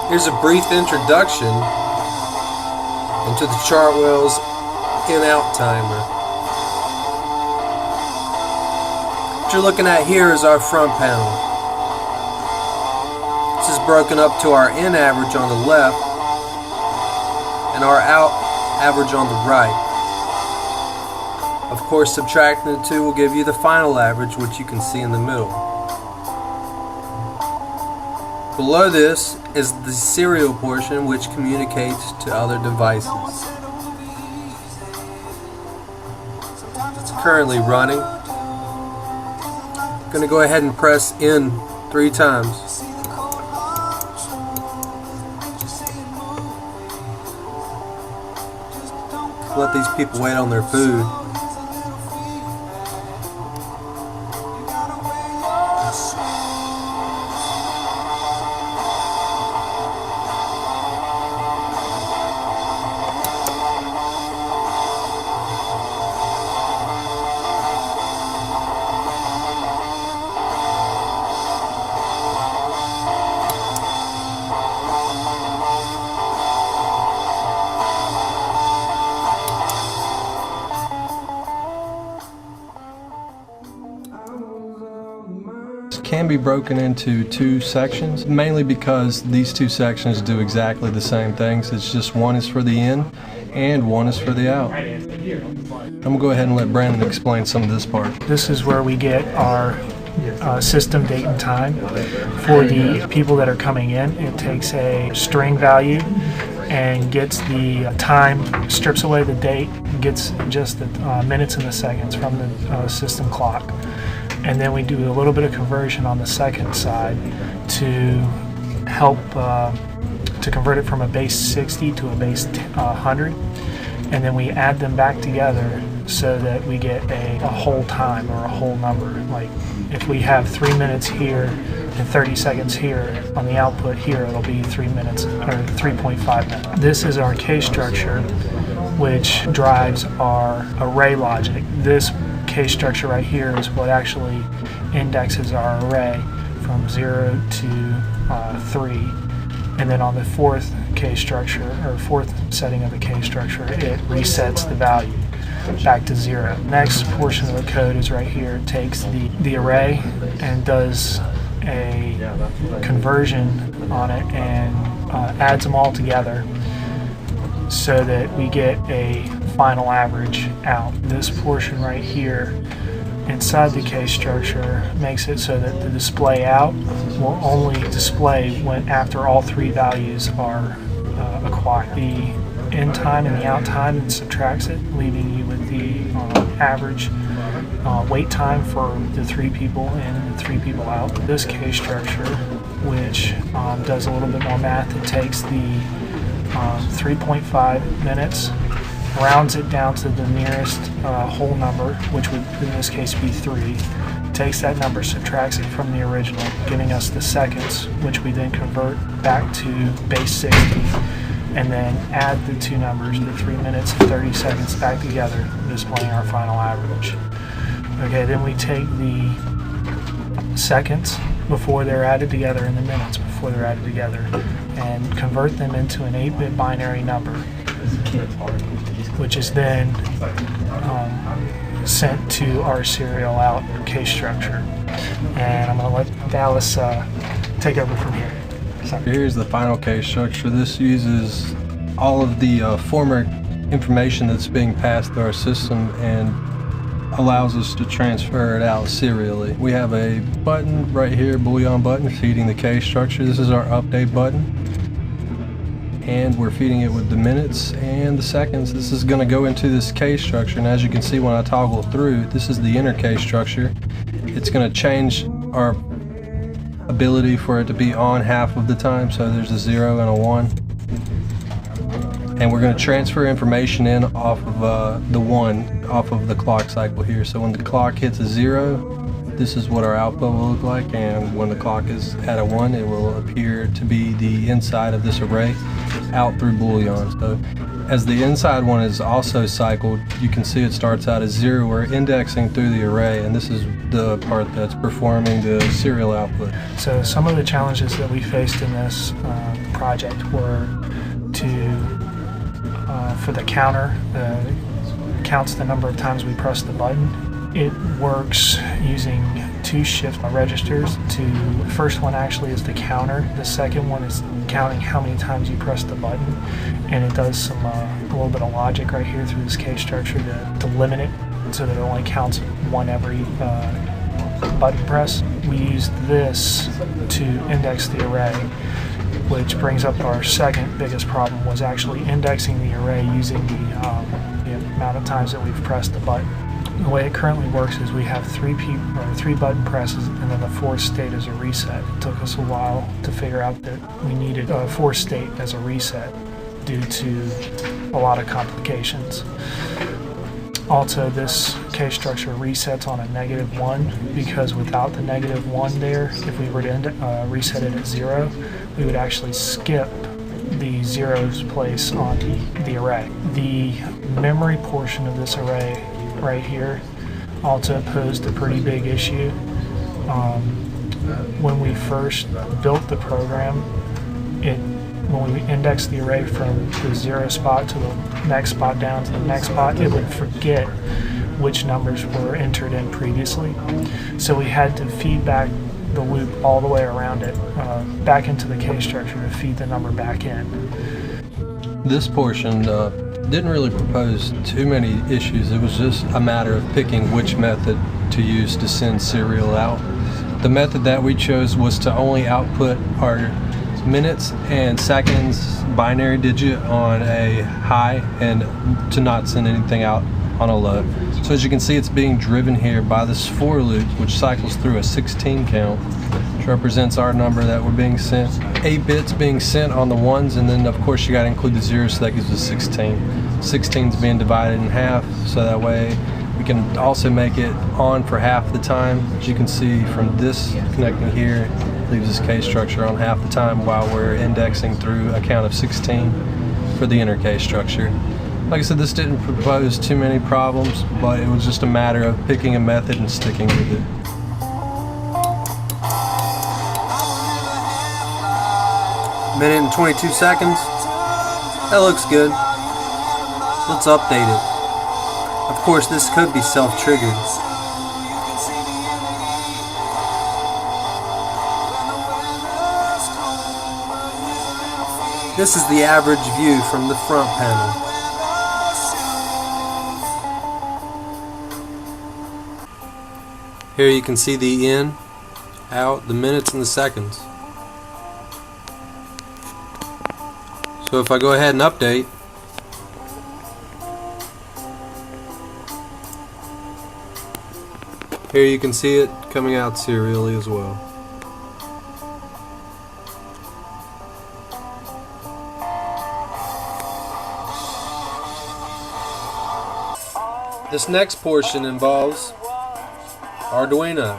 Here's a brief introduction into the Chartwell's in-out timer. What you're looking at here is our front panel. This is broken up to our in average on the left and our out average on the right. Of course, subtracting the two will give you the final average, which you can see in the middle. Below this is the serial portion, which communicates to other devices. It's currently running. I'm going to go ahead and press in 3 times. Let these people wait on their food. Can be broken into 2 sections, mainly because these 2 sections do exactly the same things. It's just one is for the in and one is for the out. I'm going to go ahead and let Brandon explain some of this part. This is where we get our system date and time. For the people that are coming in, it takes a string value and gets the time, strips away the date, gets just the minutes and the seconds from the system clock. And then we do a little bit of conversion on the second side to help to convert it from a base 60 to a base 100. And then we add them back together so that we get a whole time or a whole number. Like if we have 3 minutes here and 30 seconds here, on the output here it'll be 3 minutes or 3.5 minutes. This is our case structure, which drives our array logic. This case structure right here is what actually indexes our array from 0 to 3, and then on the 4th case structure, or 4th setting of the case structure, it resets the value back to 0. Next portion of the code is right here. It takes the array and does a conversion on it and adds them all together so that we get a final average out. This portion right here inside the case structure makes it so that the display out will only display when after all 3 values are acquired. The in time and the out time, and subtracts it, leaving you with the average wait time for the 3 people in and the 3 people out. This case structure, which does a little bit more math, it takes the 3.5 minutes, rounds it down to the nearest whole number, which would in this case be 3, takes that number, subtracts it from the original, giving us the seconds, which we then convert back to base 60, and then add the 2 numbers, the 3 minutes and 30 seconds, back together, displaying our final average. Okay, then we take the seconds before they're added together and the minutes before they're added together and convert them into an 8-bit binary number, which is then sent to our serial out case structure. And I'm going to let Dallas take over from here. Sorry. Here's the final case structure. This uses all of the former information that's being passed through our system and allows us to transfer it out serially. We have a button right here, boolean button, feeding the case structure. This is our update button, and we're feeding it with the minutes and the seconds. This is going to go into this case structure, and as you can see when I toggle through, this is the inner case structure. It's going to change our ability for it to be on half of the time, so there's a 0 and a 1. And we're going to transfer information in off of the 1 off of the clock cycle here. So when the clock hits a 0, this is what our output will look like, and when the clock is at a 1, it will appear to be the inside of this array. out through Boolean. So as the inside one is also cycled, you can see it starts out as 0. We're indexing through the array, and this is the part that's performing the serial output. So some of the challenges that we faced in this project were for the counter, counts the number of times we press the button. It works using 2 shift registers. The first one actually is the counter. The second one is counting how many times you press the button, and it does some a little bit of logic right here through this case structure to limit it so that it only counts 1 every button press. We used this to index the array, which brings up our second biggest problem, was actually indexing the array using the amount of times that we've pressed the button. The way it currently works is we have 3 button presses, and then the 4th state is a reset. It took us a while to figure out that we needed a 4th state as a reset due to a lot of complications. Also, this case structure resets on a -1, because without the -1 there, if we were to reset it at 0, we would actually skip the 0's place on the array. The memory portion of this array right here also posed a pretty big issue. When we first built the program, when we indexed the array from the 0 spot to the next spot down to the next spot, it would forget which numbers were entered in previously. So we had to feed back the loop all the way around it, back into the case structure to feed the number back in. This portion didn't really propose too many issues. It was just a matter of picking which method to use to send serial out. The method that we chose was to only output our minutes and seconds binary digit on a high, and to not send anything out on a low. So as you can see, it's being driven here by this for loop, which cycles through a 16 count, which represents our number that we're being sent. 8 bits being sent on the ones, and then of course you got to include the 0, so that gives us 16. 16 is being divided in half, so that way we can also make it on for half the time. As you can see from this connecting here, leaves this case structure on half the time while we're indexing through a count of 16 for the inner case structure. Like I said, this didn't propose too many problems, but it was just a matter of picking a method and sticking with it. Minute and 22 seconds. That looks good. Let's update it. Of course, this could be self-triggered. This is the average view from the front panel. Here you can see the in, out, the minutes and the seconds. So if I go ahead and update, here you can see it coming out serially as well. This next portion involves Arduino.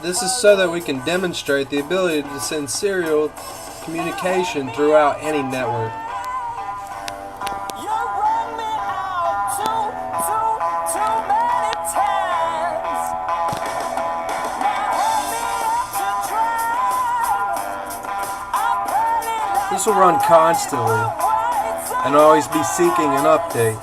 This is so that we can demonstrate the ability to send serial communication throughout any network. This will run constantly and always be seeking an update.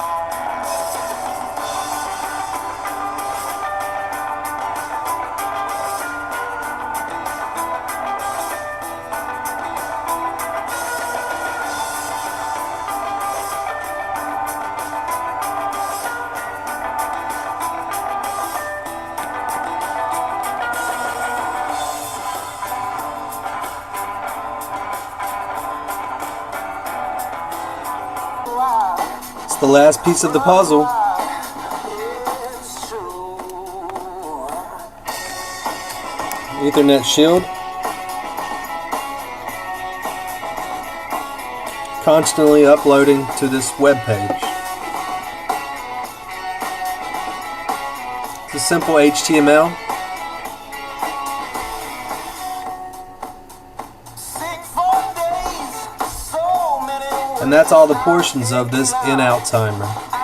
It's the last piece of the puzzle. Ethernet shield. Constantly uploading to this web page. It's a simple HTML. And that's all the portions of this in-out timer.